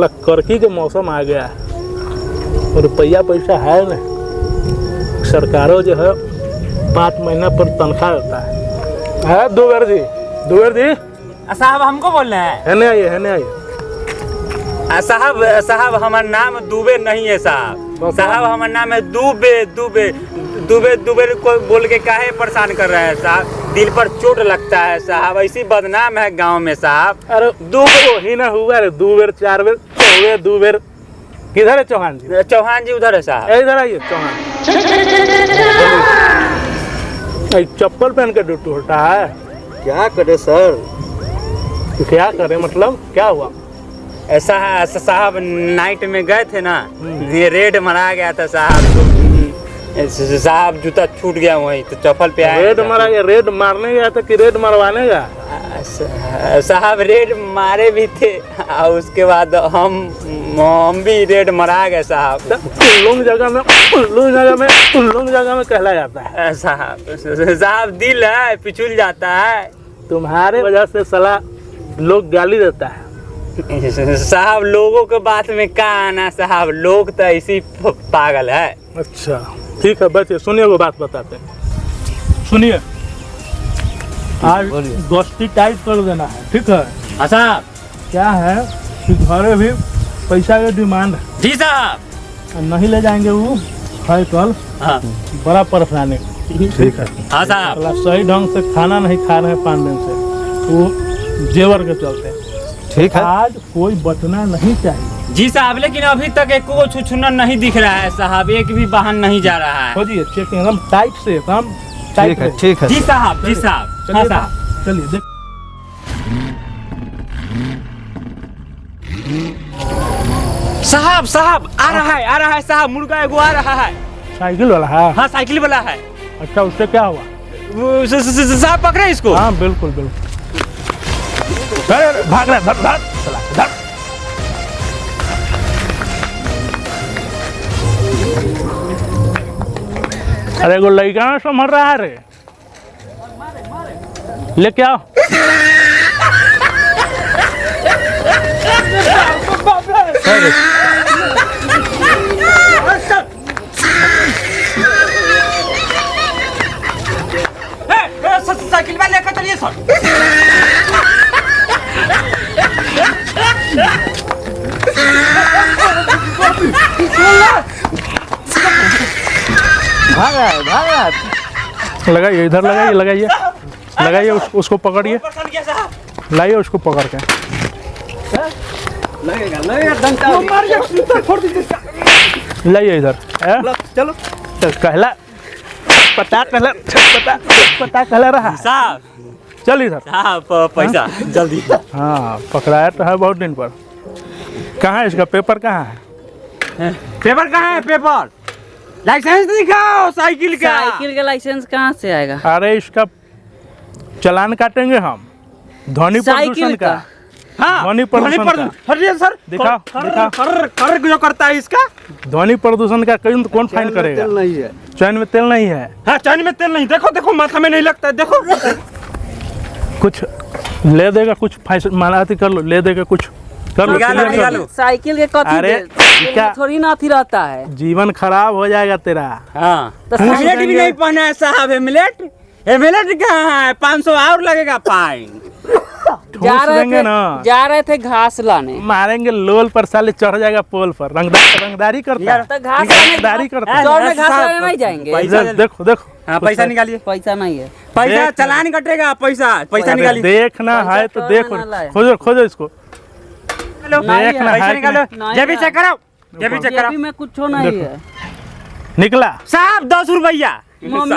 साला कर्की के मौसम आ गया है, रुपया पैसा है ना। सरकारों जो है 5 महीना पर तनख्वाह देता है। दुबेर जी साहब हमको बोल रहे हैं? है नहीं आइए साहब हमारा नाम दुबे नहीं है साहब। साहब हमारा नाम है दुबे को बोल के काहे परेशान कर रहे हैं साहब? दिल पर चोट लगता है साहब, ऐसी बदनाम है गांव में साहब। अरे दुबेर ही ना हुआ रे, 2 बेर 4 बेर हो गए 2 बेर। किधर है चौहान जी? चौहान जी उधर है साहब। इधर आइए चौहान। चप्पल पहन के ड्यूटी होता है? क्या करे सर? क्या करे मतलब क्या हुआ? ऐसा है साहब, नाइट में गए थे ना, ये रेड मरा गया था साहब। साहब जूता छूट गया वहीं तो चप्पल पे आया। रेड मारा गया? रेड मारने गया था कि रेड मरवाने गया? साहब रेड मारे भी थे और उसके बाद हम भी रेड मरा गए साहब। उल्लुंग जगह में कहला जाता है साहब दिल है पिछुल जाता है। तुम्हारे वजह से साला लोग गाली देता है साहब। लोगों के बात में क्या आना साहब, लोग तो ऐसी पागल है। अच्छा ठीक है, बैठिए सुनिए वो बात बताते हैं। सुनिए, आज दोस्ती टाइट कर देना है, ठीक है? हाँ साहब। क्या है कि घरे भी पैसा की डिमांड है। जी साहब। नहीं ले जाएंगे वो है कल। हाँ बड़ा परेशानी। ठीक है। हाँ साहब। सही ढंग से खाना नहीं खा रहे हैं 5 दिन से, वो जेवर के चलते। ठीक है, आज कोई बचना नहीं चाहिए। जी साहब, लेकिन अभी तक एक को छुछुना नहीं दिख रहा है साहब, एक भी वाहन नहीं जा रहा है। खोजिए, चेक एकदम टाइट से, एकदम टाइट है। ठीक है जी साहब। जी साहब। हाँ साहब। चलिए देख। साहब आ रहा है साहब, मुर्गा एगो आ रहा है। साइकिल वाला है? हाँ साइकिल वाला है। अच्छा उससे क्या हुआ? साहब पकड़े इसको। हाँ बिल्कुल बिल्कुल। भाग रहा है, धर। अरे वो लड़का संभल रहा है रे, लेके आओ। साइकिल में लेकर चलिए सर। लगाइए, इधर लगाइए उसको पकड़िए, लाइए उसको पकड़ के। लाइए इधर। चलो कहला पता कहला रहा साहब। चल इधर साहब पैसा जल्दी। हाँ पकड़ाया तो है बहुत दिन पर। कहाँ है इसका पेपर? कहाँ है पेपर? कहाँ है पेपर? लाइसेंस दिखाओ साइकिल का। साइकिल का लाइसेंस कहाँ से आएगा? अरे इसका चालान काटेंगे हम, ध्वनि प्रदूषण का। हाँ ध्वनि प्रदूषण का। अरे सर दिखाओ। कर जो करता है इसका। ध्वनि प्रदूषण का कौन फाइन करेगा? तेल नहीं है। चैन में तेल नहीं है। हाँ चैन में तेल नहीं। देखो माथा में नहीं लगता है, देखो। कुछ ले देगा, कुछ मानाती कर लो, ले देगा कुछ कर लो। निकालो। साइकिल के कथी अरे क्या थोड़ी ना अथी रहता है, जीवन खराब हो जाएगा तेरा। हाँ तो हेमलेट भी नहीं पहना है साहब। हेमलेट कहाँ है? 500 और लगेगा फाइन। जा रहे थे घास लाने। मारेंगे लोल पर, साले चढ़ जाएगा पोल पर। रंगदारी करता है। तो घास रंगदारी करता है। चौड़ में घास लाने नहीं जाएंगे। देखो हाँ पैसा निकालिए। पैसा नहीं है। पैसा चालान कटेगा। पैसा निकालिए। देखना है तो देखो, खोजो इसको। देखना पैसा है निकालो। जेबी चेक कराओ। जेबी चेक कराओ। जेबी में कुछ नहीं है। निकला साहब 10 रुपया। मम्मी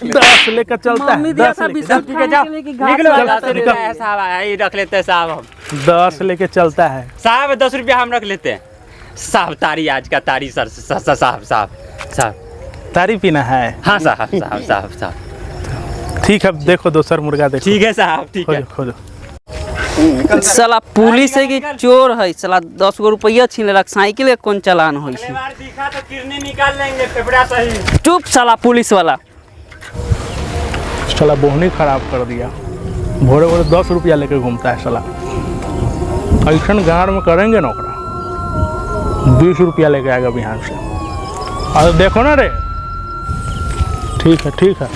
10 लेकर चलता है। मम्मी दिया 10 था लेके 20 के जाओ। निकलो। 10 निकल। रुपया है साहब, यही रख लेते हैं साहब। हम 10 लेके चलता है साहब। 10 रुपया हम रख लेते हैं साहब। तारी आज का तारी सर साहब। तारी पीना है। हाँ साहब। ठीक है, देखो दूसर मुर्गा देखो। ठीक है साहब, ठीक है। खोजो। साला पुलिस है कि चोर है? साला 10 गो रुपया छीन लेलक। साइकिल के कौन चालान हो? अगले बार दिखा तो किरनी निकाल लेंगे, फेफड़ा सही। चुप साला पुलिस वाला। साला बोहनी खराब कर दिया। भोरे 10 रुपया लेके घूमता है साला। ऐसा गाँव में करेंगे ना ओकरा। 20 रुपया लेके आएगा बिहान से। और देखो ना रे, ठीक है ठीक है।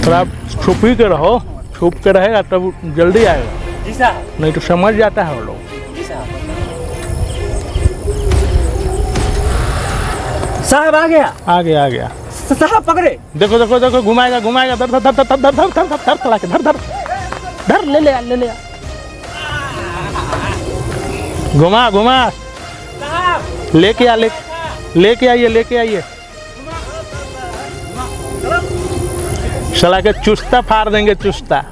थोड़ा छुप ही के रहो, छुप के रहेगा तब जल्दी आएगा, जी साहब। नहीं तो समझ जाता है वो लोग। जी साहब। साहब आ गया। आ गया आ गया। साहब पकड़े। देखो देखो देखो, घुमाएगा घुमाएगा, धर धर धर धर धर धर धर धर धर चला के धर धर धर, ले ले ले ले, घुमा घुमा, लेके आ, लेके आइए लेके आइए। चला के चुस्ता फाड़ देंगे, चुस्ता।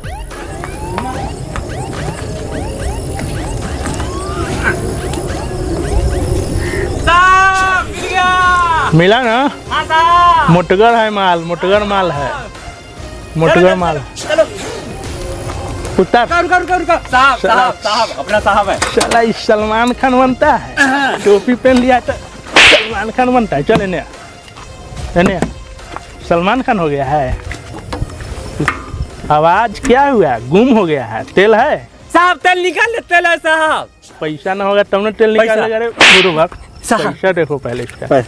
मिला ना? हाँ साहब। मोटगर है माल, मोटगर माल है, मोटगर माल है। चलो उतर। साहब साहब साहब, अपना साहब है। चला, इस सलमान खान बनता है, टोपी पहन लिया तो सलमान खान बनता है। चल इन्हें, इन्हें सलमान खान हो गया है। आवाज क्या हुआ, गुम हो गया है। तेल है साहब, तेल निकाल ले, तेल है साहब। पैसा ना होगा तब ना तेल पैसा। निकालेगा रे गुरु भक्त। साहब। पैसा देखो पहले इसका।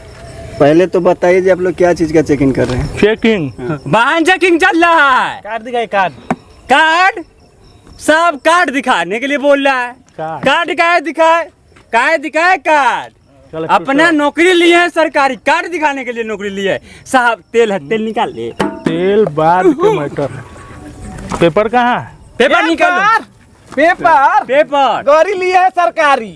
पहले तो बताइए जी, आप लोग क्या चीज का चेकिंग कर रहे हैं? चेकिंग, वाहन चेकिंग चल रहा है। कार्ड दिखाए, कार्ड कार्ड साहब, कार्ड दिखाने के लिए बोल रहा है। कार्ड। कार्ड दिखाए कार्ड। चलो, अपना नौकरी लिए है सरकारी, कार्ड दिखाने के लिए नौकरी लिए है। साहब तेल है, तेल निकाल ले। तेल बाद के मैटर है। पेपर कहाँ है? पेपर निकाल। पेपर गाड़ी ली है सरकारी।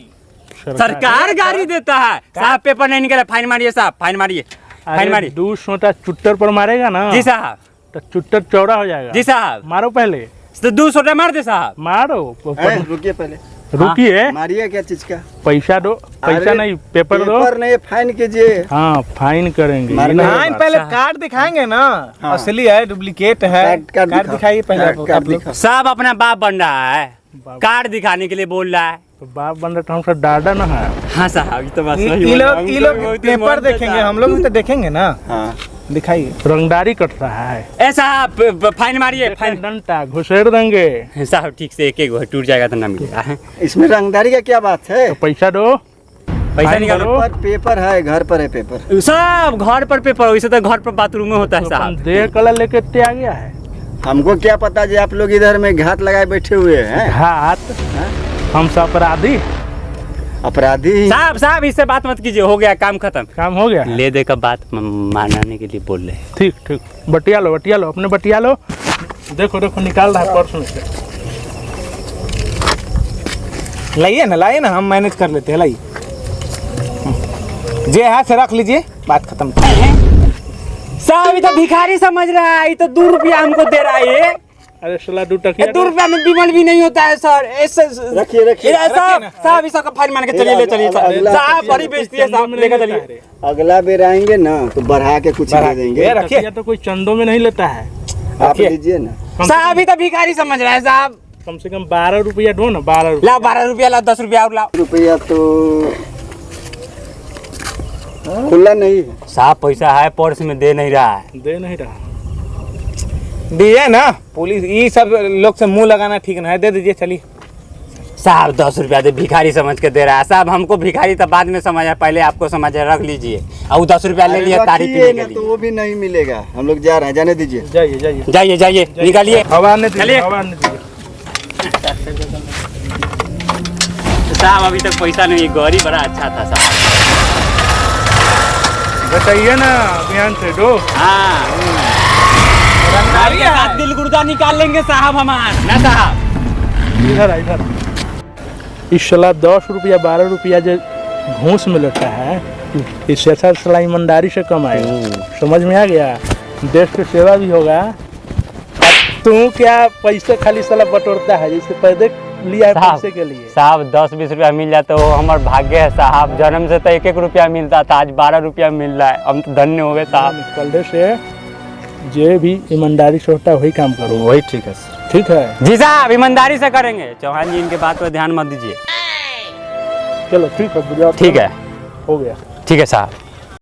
सरकार गाड़ी देता है साहब। पेपर नहीं निकाला, फाइन मारिए साहब, फाइन मारिए, फाइन मारिए। 2 सोटा चुट्टर पर मारेगा ना जी साहब। तो चुट्टर चौड़ा हो जाएगा। जी साहब। मारो पहले, तो 200 मार दे साहब। मारो। रुकिए पहले, रुकिए, मारिए। क्या चीज का? पैसा दो। पैसा अरे, नहीं, पेपर दो। पेपर नहीं, फाइन कीजिए। हाँ, फाइन करेंगे। मारना नहीं, फाइन पहले कार्ड दिखाएंगे ना, हाँ। असली है डुप्लीकेट है। कार्ड कार्ड दिखाइए पहले कार्ड आप लोग। दिखाओ। साहब अपना बाप बन रहा है, कार्ड दिखाने के लिए बोल रहा है। तो बाप बन रहा तो हमसे डाटा ना है। हाँ साहब, ये तो बात सही ये बोल रहे हैं। लोग पेपर देखेंगे, हम लोग भी तो देखेंगे ना। हाँ, दिखाइए। रंगदारी कट रहा है। ए साहब, फाइन मारिए, फाइन। डंटा घुसेड़ देंगे। साहब ठीक से एक एक टूट जाएगा तो ना मिलेगा। इसमें रंगदारी का क्या बात है? तो पैसा दो, पैसा फाइन निकालो। करो। पेपर पेपर है, घर पर है पेपर। साहब घर पर पेपर, वैसे तो घर पर बाथरूम में होता है साहब। देह कलर लेके ते आ गया है। हमको क्या पता जी, आप लोग इधर में घात लगाए बैठे हुए हैं। हाथ, हम सब अपराधी। अपराधी। साहब इससे बात मत कीजिए, हो गया काम खत्म। काम हो गया। ले दे का बात मानाने के लिए बोल रहे हैं। ठीक ठीक, बटिया लो अपने बटिया लो। देखो देखो, निकाल रहा है पर्स में से। लाइए ना, हम मैनेज कर लेते हैं। लाइए, जे है से रख लीजिए, बात खत्म। साहब ये तो भिखारी समझ रहा है, ये तो 2 रुपया हमको दे रहा है। ये अरे साला 2 टकिया 2 रुपया में विमल भी नहीं होता है सर। रखिए रखिए। साहब इसका फाइन मान के चलिए, ले चलिए साहब। बड़ी बेइज्जती है साहब, लेकर चलिए। अगला बेर आएंगे ना तो बढ़ा के कुछ दे देंगे। रखिए। तो कोई चंदों में नहीं लेता है। आप लीजिए ना। साहब ये तो भिखारी समझ रहा है साहब। कम से कम 12 रुपया दो ना, 12 रुपया। ला 12 रुपया, ला 10 रुपया और लाओ। रुपया तो खुला नहीं है साहब, पैसा है पर्स में, दे नहीं रहा है। दे नहीं रहा। दिए ना, पुलिस ये सब लोग से मुंह लगाना ठीक ना है। दे दीजिए, चलिए। साहब 10 रुपया दे, भिखारी समझ के दे रहा है साहब। हमको भिखारी तो बाद में समझा, पहले आपको समझा। रख लीजिए। और 10 रुपया ले लिया तारीफ रखिए पीने ना, के तो लिए। वो भी नहीं मिलेगा। हम लोग जा रहे हैं, जाने दीजिए। जाइए जाइए जाइए निकालिए। हवा आने चलिए। दीजिए, हवा आने दीजिए। साहब अभी तक पैसा नहीं, गौरी बड़ा अच्छा था साहब। बताइए ना, अभियान से दो। हाँ, रंगदारी के साथ दिल गुर्दा निकाल लेंगे साहब हमार ना साहब। इधर इस साला 10 रुपया 12 रुपया जो घूस में लेता है, इससे अच्छा साला ईमानदारी से कमाए। समझ में आ गया? देश की सेवा भी होगा। तू क्या पैसे खाली साला बटोरता है, जैसे पैदे लिया है पैसे के लिए। साहब 10-20 रुपया मिल जाता है, वो हमारे भाग्य है साहब। जन्म से तो 1-1 रुपया मिलता था, आज 12 रुपया मिल रहा है। हम तो धन्य हो गए साहब। कल से जो भी ईमानदारी से होता है वही काम करो। वही ठीक है। ठीक है जी साहब, ईमानदारी से करेंगे। चौहान जी इनके बात पर ध्यान मत दीजिए। चलो ठीक है, बुझाओ। ठीक है, हो गया। ठीक है साहब।